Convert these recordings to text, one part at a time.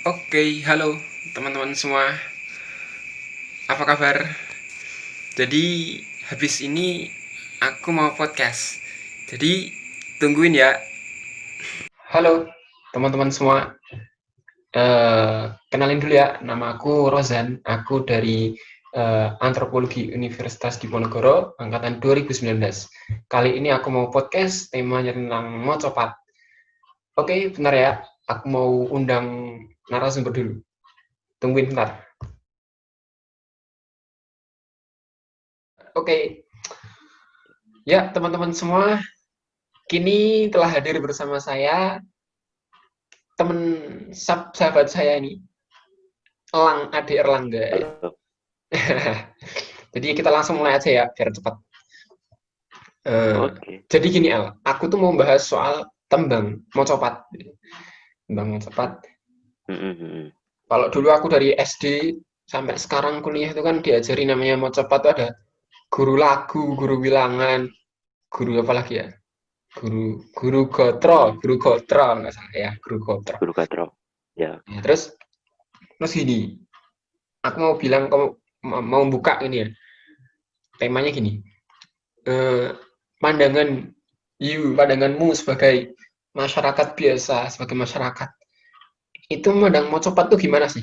Oke, halo teman-teman semua. Apa kabar? Jadi habis ini aku mau podcast. Jadi tungguin ya. Halo teman-teman semua. Kenalin dulu ya. Nama aku Rozan. Aku dari Antropologi Universitas Diponegoro angkatan 2019. Kali ini aku mau podcast temanya tentang mocopat. Oke, bentar ya. Aku mau undang narasumber dulu. Tungguin bentar. Oke, ya teman-teman semua, kini telah hadir bersama saya teman sahabat saya ini, Elang Ade Erlangga. Halo. Jadi kita langsung mulai aja ya, biar cepat. Eh, Oke. jadi gini El, aku tuh mau bahas soal tembang mocopat. Tembang mocopat. Mm-mm. Kalau dulu aku dari SD sampai sekarang kuliah itu kan diajari namanya mocopat tuh ada guru lagu, guru bilangan, guru apa lagi ya? Mm-mm. Guru gotro nggak salah ya, guru gotro. Guru Katro. Ya. Ya, terus gini, aku mau bilang kamu mau buka ini ya, temanya gini. eh, pandangan pandanganmu sebagai masyarakat biasa, sebagai masyarakat, itu memandang mau cepat tuh gimana sih?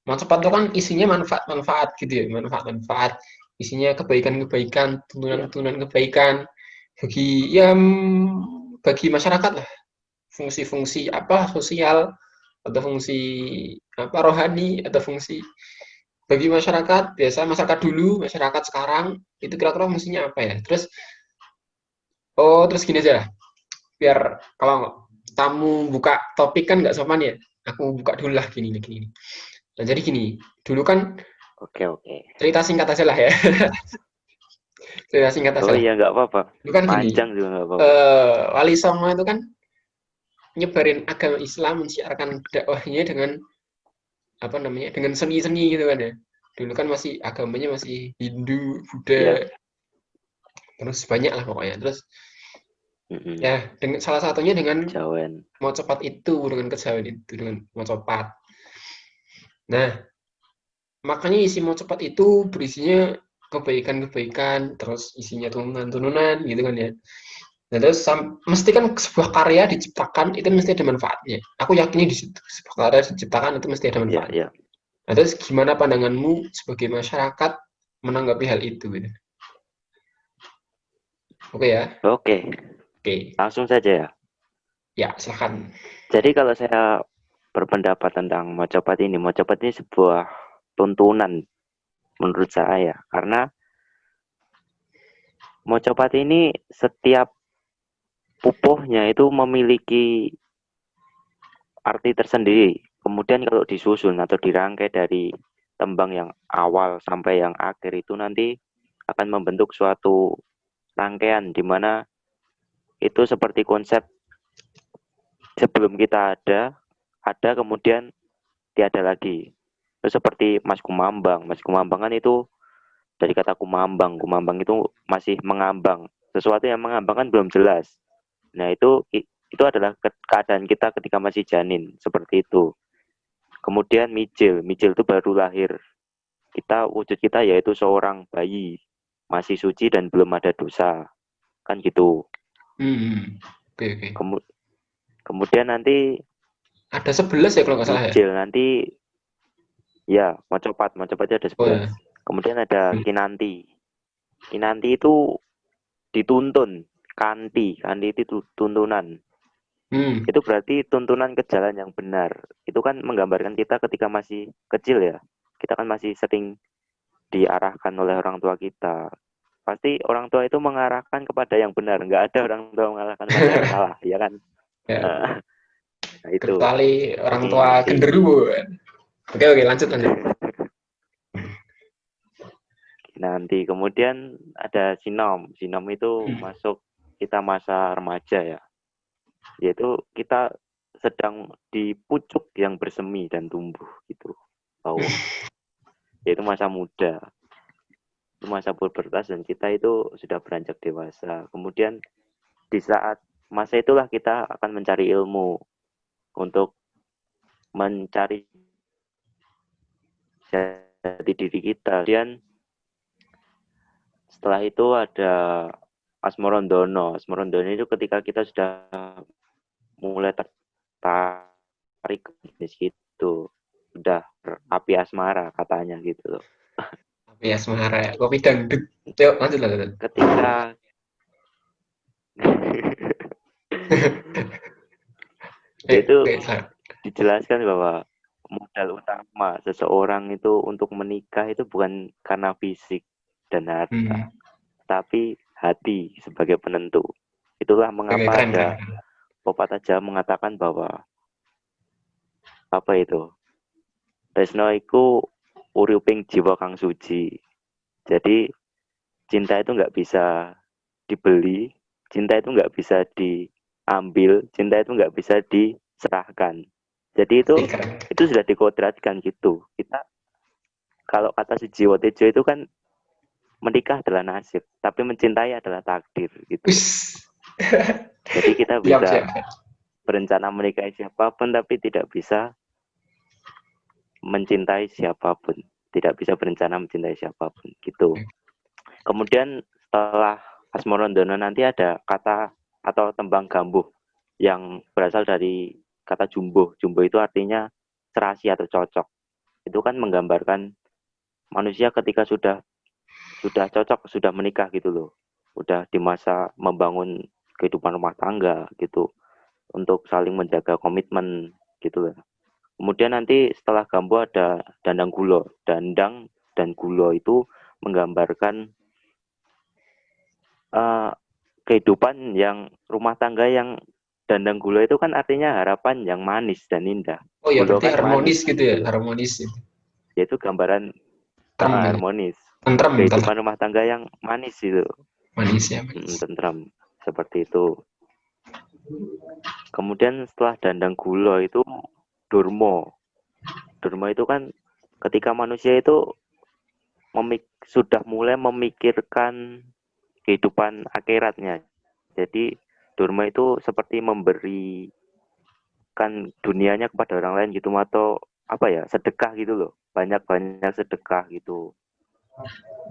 Mau cepat tuh kan isinya manfaat-manfaat gitu ya, manfaat-manfaat, isinya kebaikan-kebaikan, Ya. tuntunan-tuntunan kebaikan bagi bagi masyarakat lah, fungsi-fungsi apa sosial atau fungsi apa rohani atau fungsi bagi masyarakat biasa, masyarakat dulu, masyarakat sekarang itu kira-kira fungsinya apa ya? Terus gini aja, biar kalau tamu buka topik kan nggak sopan ya. Aku buka dulu lah gini nih gini. Nah, jadi gini, dulu kan Oke, oke. cerita singkat aja lah ya. Cerita singkat aja Oh lah. iya, nggak apa-apa. Dulu kan gini, Panjang juga nggak apa-apa. Wali Songo itu kan nyebarin agama Islam, mensiarkan dakwahnya dengan apa namanya, dengan seni-seni gitu kan ya. Dulu kan masih agamanya masih Hindu, Buddha, Ya. terus banyak lah pokoknya. Terus Mm-mm. ya dengan salah satunya dengan Kejawen. mau cepat itu, dengan kejawen itu, dengan mau cepat. Nah, makanya isi mau cepat itu berisinya kebaikan-kebaikan, terus isinya turunan-turunan gitu kan ya. Nah, terus mesti kan sebuah karya diciptakan itu mesti ada manfaatnya. Aku yakin di situ sebuah karya diciptakan itu mesti ada Ya, manfaatnya. ya. Nah, terus gimana pandanganmu sebagai masyarakat menanggapi hal itu gitu? Oke ya. Oke, Oke. langsung saja ya. Ya, silahkan. Jadi kalau saya berpendapat tentang Mocopat ini sebuah tuntunan menurut saya. Karena Mocopat ini setiap pupuhnya itu memiliki arti tersendiri. Kemudian kalau disusun atau dirangkai dari tembang yang awal sampai yang akhir itu nanti akan membentuk suatu rangkaian di mana itu seperti konsep sebelum kita ada kemudian tiada lagi. Itu seperti Mas Kumambang. Mas Kumambang kan itu dari kata kumambang. Kumambang itu masih mengambang. Sesuatu yang mengambang kan belum jelas. Nah, itu adalah keadaan kita ketika masih janin, seperti itu. Kemudian mijil itu baru lahir. Wujud kita yaitu seorang bayi, masih suci dan belum ada dosa, kan gitu. Hmm. Oke, oke. Kemu- Kemudian nanti Ada 11 ya kalau nggak salah ya? mijil nanti ya mau cepatnya ada Oh 11. ya. Kemudian ada kinanti. Kinanti itu dituntun, kanti itu tuntunan. Hmm. Itu berarti tuntunan ke jalan yang benar. Itu kan menggambarkan kita ketika masih kecil ya. Kita kan masih sering diarahkan oleh orang tua kita. Pasti orang tua itu mengarahkan kepada yang benar, nggak ada orang tua mengarahkan pada yang salah, ya kan? Ya, Nah itu, kecuali itu orang tua kinanti. genderuwo kan. Oke, oke, lanjut, lanjut. Nanti kemudian ada sinom. Sinom itu Hmm. masuk kita masa remaja ya. Yaitu kita sedang di pucuk yang bersemi dan tumbuh gitu. Bawah. Yaitu masa muda. Itu masa pubertas dan kita itu sudah beranjak dewasa. Kemudian di saat masa itulah kita akan mencari ilmu untuk mencari jati diri kita. Dan setelah itu ada Asmorondono. Asmorondono itu ketika kita sudah mulai tertarik ke bisnis gitu, udah api asmara katanya gitu loh. Api asmara, kopi dangdut. Yuk, lanjut lanjut. Ketika itu dijelaskan bahwa modal utama seseorang itu untuk menikah itu bukan karena fisik dan harta, tapi hati sebagai penentu. Itulah mengapa keren, ada keren. pepatah Jawa mengatakan bahwa apa itu? Tresno iku uriping jiwa kang suci. Jadi cinta itu nggak bisa dibeli, cinta itu nggak bisa diambil, cinta itu nggak bisa diserahkan. Jadi itu sudah dikodratkan gitu. Kita kalau kata Sujiwo Tejo itu kan menikah adalah nasib, tapi mencintai adalah takdir gitu. Jadi kita bisa berencana menikahi siapapun, tapi tidak bisa mencintai siapapun, tidak bisa berencana mencintai siapapun gitu. Kemudian setelah Asmorondono nanti ada kata atau tembang gambuh yang berasal dari kata jumbuh. Jumbuh itu artinya serasi atau cocok. Itu kan menggambarkan manusia ketika sudah cocok, sudah menikah gitu loh. Udah di masa membangun kehidupan rumah tangga gitu. Untuk saling menjaga komitmen gitu loh. Kemudian nanti setelah gambuh ada dandang gulo. Dandang dan gulo itu menggambarkan kehidupan yang rumah tangga yang dandang gulo itu kan artinya harapan yang manis dan indah. Oh ya, Gulo berarti kan harmonis manis gitu ya, harmonis itu. Yaitu gambaran harmonis. Tentrem, Kehidupan rumah tangga yang manis itu. Manis ya, manis. Tentram. Seperti itu. Kemudian setelah dandang gulo itu durmo. Durmo itu kan ketika manusia itu sudah mulai memikirkan kehidupan akhiratnya. Jadi durma itu seperti memberikan dunianya kepada orang lain gitu, atau apa ya, sedekah gitu loh, banyak sedekah gitu.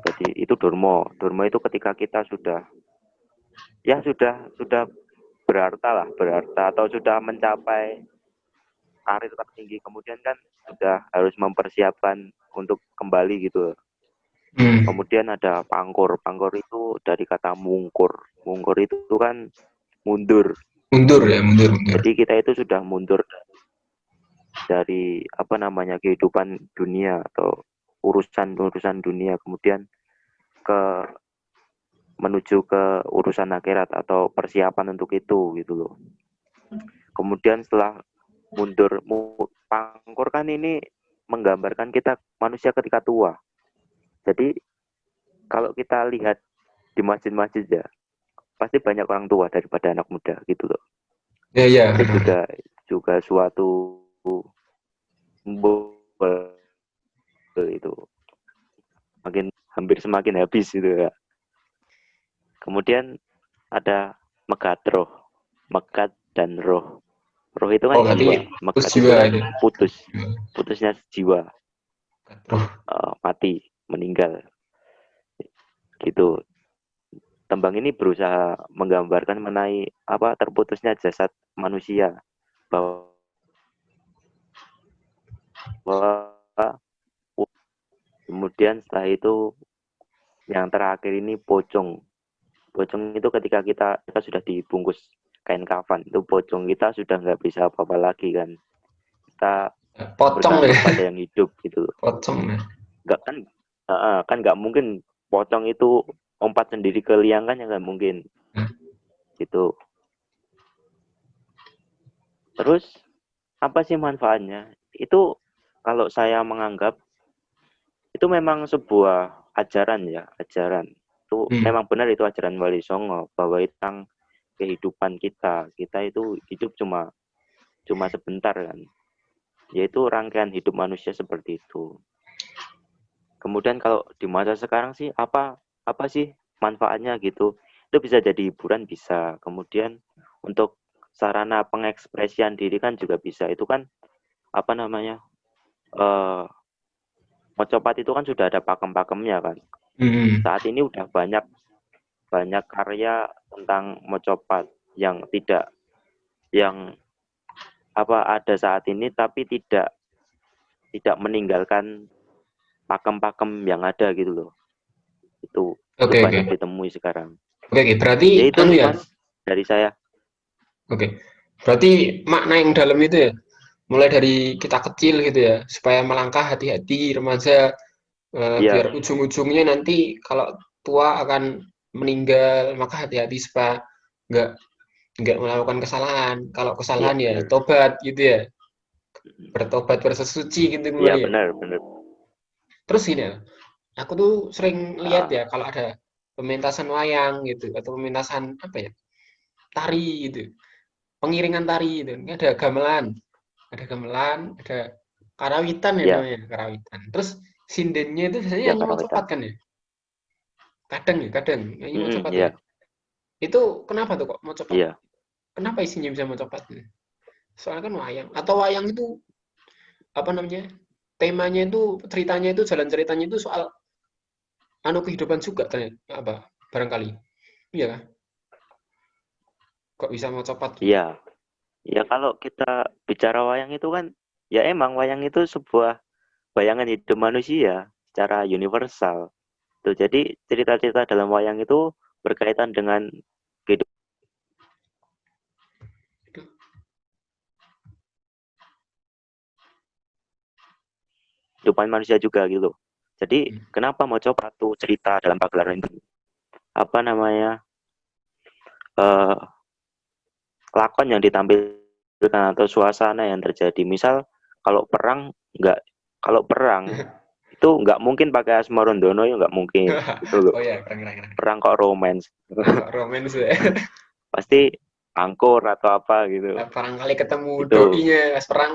Jadi itu durmo. Durmo itu ketika kita sudah berharta atau sudah mencapai karir tertinggi, kemudian kan sudah harus mempersiapkan untuk kembali gitu. Kemudian ada pangkur. Pangkur itu dari kata mungkur. Mungkur itu kan mundur. Mundur. Jadi kita itu sudah mundur dari kehidupan dunia atau urusan dunia, kemudian menuju ke urusan akhirat atau persiapan untuk itu gitu loh. Kemudian setelah mundur, pangkur kan ini menggambarkan kita manusia ketika tua. Jadi kalau kita lihat di masjid-masjid ya, pasti banyak orang tua daripada anak muda gitu loh. Ya. Itu juga suatu itu hampir semakin habis gitu ya. Kemudian ada megat roh, megat dan roh. Roh itu kan jiwa, megat itu kan putusnya jiwa, mati, meninggal gitu. Tembang ini berusaha menggambarkan mengenai terputusnya jasad manusia, bahwa kemudian setelah itu yang terakhir ini pocong. Pocong itu ketika kita sudah dibungkus kain kafan, itu pocong kita sudah nggak bisa apa-apa lagi kan. Kita bergantung pada yang hidup gitu. Pocong ya. Kan nggak mungkin pocong itu lompat sendiri ke liang kan, ya nggak mungkin. Gitu. Terus apa sih manfaatnya? Itu kalau saya menganggap itu memang sebuah ajaran ya, ajaran. Itu memang benar, itu ajaran Wali Songo, bahwa tentang kehidupan kita itu hidup cuma sebentar kan. Yaitu rangkaian hidup manusia seperti itu. Kemudian kalau di masa sekarang sih apa sih manfaatnya gitu? Itu bisa jadi hiburan, bisa. Kemudian untuk sarana pengekspresian diri kan juga bisa. Itu kan apa namanya, mocopat itu kan sudah ada pakem-pakemnya kan. Hmm. Saat ini udah banyak karya tentang mocopat yang ada saat ini, tapi tidak meninggalkan pakem-pakem yang ada gitu loh. Itu Oke, oke. banyak ditemui sekarang. Oke, berarti Ya itu anu sih ya. Mas dari saya. Oke. Berarti makna yang dalam itu ya, mulai dari kita kecil gitu ya, supaya melangkah hati-hati remaja, biar Iya, ujung-ujungnya nanti kalau tua akan meninggal, maka hati-hati supaya nggak nggak melakukan kesalahan. Kalau iya kesalahan ya benar. tobat gitu ya, bertobat bersesuci gitu Iya kembali ya. benar, benar. Terus ini ya, aku tuh sering lihat Ah, ya kalau ada pementasan wayang gitu atau pementasan apa ya, tari gitu, pengiringan tari gitu. Ini ada gamelan, ada karawitan ya iya, namanya, karawitan. Terus sindennya itu biasanya iya nyanyi karawitan. mocopat kan ya? Kadang ya, kadang nyanyi mocopat ya. Iya, Itu kenapa tuh kok mocopat? iya. Kenapa isinya bisa mocopat? Soalnya kan wayang. Atau wayang itu apa namanya? Temanya itu, ceritanya itu, jalan ceritanya itu soal anu kehidupan juga ternyata apa? Barangkali. Iya kan? Kok bisa mocopat gitu? Iya. Ya kalau kita bicara wayang itu kan, ya emang wayang itu sebuah bayangan hidup manusia secara universal. Tuh, jadi cerita-cerita dalam wayang itu berkaitan dengan kehidupan manusia juga gitu. Jadi Hmm. kenapa mau coba tuh cerita dalam pagelaran itu? Apa namanya, eh, lakon yang ditampilkan atau suasana yang terjadi. Misal kalau perang nggak kalau perang itu nggak mungkin pakai Asmarondono, ya nggak mungkin gitu loh. Oh ya, keren, keren, keren. Perang kok romance, Kok romance ya? pasti angkor atau apa gitu. Barangkali ketemu Itu. doinya pas perang.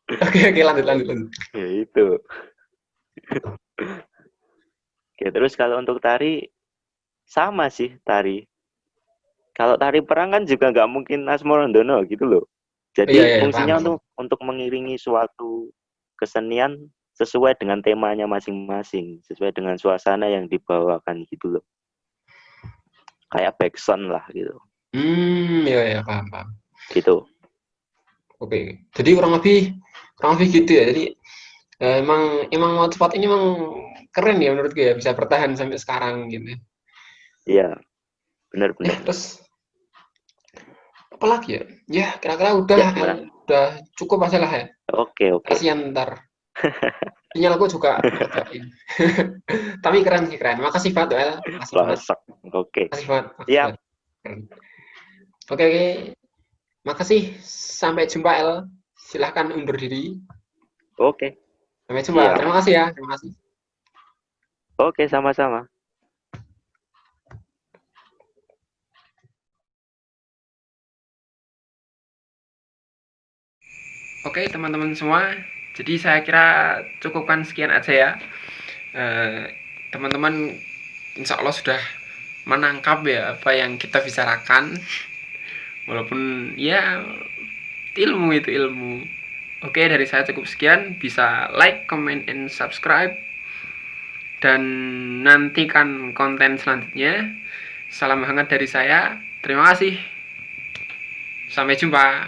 Oke, oke, lanjut, lanjut, lanjut. Ya itu. Oke, terus kalau untuk tari sama sih tari. Kalau tari perang kan juga nggak mungkin Asmarondono gitu loh. Oh, iya, Jadi iya, paham, fungsinya paham. untuk mengiringi suatu kesenian sesuai dengan temanya masing-masing, sesuai dengan suasana yang dibawakan gitu loh. Kayak backsound lah gitu. Iya, iya, paham, paham. Gitu. Oke, jadi kurang lebih gitu ya. Jadi emang emang Motspot ini emang keren ya menurutku ya, bisa bertahan sampai sekarang gitu. Iya, benar-benar. Terus apa lagi ya? Ya, kira-kira udah Ya, gimana? udah cukup aja lah ya. Oke, oke. Kasihan ntar. Sinyalku juga agak ini. Tapi keren sih, keren. Makasih banget, Wel. Makasih banget. Pelosok. Oke. Makasih banget. Makasih Siap. banget. Keren. Oke, oke. Makasih. Sampai jumpa, El. Silahkan undur diri. Oke. Sampai jumpa. Siap. Terima kasih ya. Terima kasih. Oke, sama-sama. Oke, teman-teman semua. Jadi saya kira cukupkan sekian aja ya. Teman-teman insya Allah sudah menangkap ya apa yang kita bicarakan. Walaupun ya ilmu itu ilmu. Oke, dari saya cukup sekian. Bisa like, comment, and subscribe. Dan nantikan konten selanjutnya. Salam hangat dari saya. Terima kasih. Sampai jumpa.